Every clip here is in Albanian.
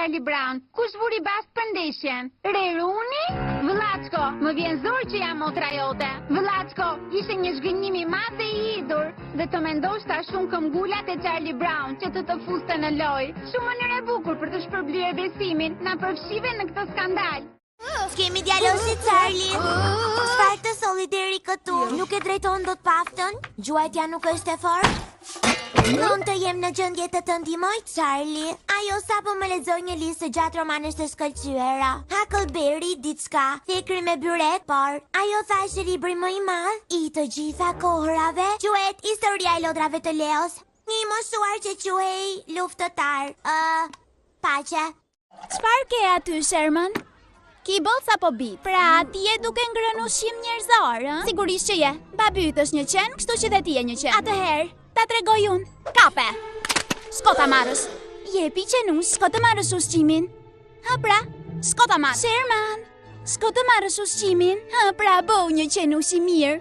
Charlie Brown. Kush vuri bast për ndeshjen? Reruni? Vëllaçko, më vjen zor që jam motra jote. Vëllaçko, ishte një zhgënjim i madh dhe i hidhur. Dhe të mendosh ta shumë këmbgulat e Charlie Brown që të fuste në lojë. Shumë mënyrë e bukur për të shpërblyer besimin. Na përfshive në këtë skandal. Kemi djalosh si Charlie. Çfarë të solli deri këtu? Nuk e drejton dot paftën? Gjuajtja nuk është e fortë? Mund të jem në gjendje të të ndihmoj, Charlie. Ajo sapo më lexoi një listë gjatë romanesh të shkëlqyera. Huckleberry, diçka, thekri me byrek, por ajo thashë libri më i madh i të gjitha kohërave, quhet Historia e lodrave të Leos. Një i moshuar që quhej luftëtar. Paqe. Çfarë ke aty, Sherman? Kibos apo bit? Pra, ti je duke ngrënë ushqim njerëzor, ëh? Sigurisht që je. Babyt është një qen, kështu që dhe ti je një qen. Atëherë, ta tregoj unë. Kape. Skota marrës. Jepi qenush, skota marrës ushqimin. Ha pra, skota marrës. Sherman, skota marrës ushqimin. Ha pra, bëu një qenush i mirë.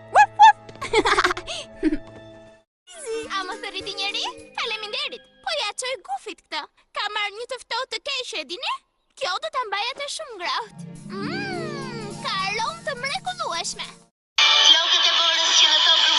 A mos të rriti njeri? Faleminderit. Po ja çoj gufit këtë. Ka marrë një të ftohtë të keqe, e dini? Kjo do ta mbaj atë shumë ngrohtë. Ka aromë të mrekullueshme. Flokët e borës që në tokë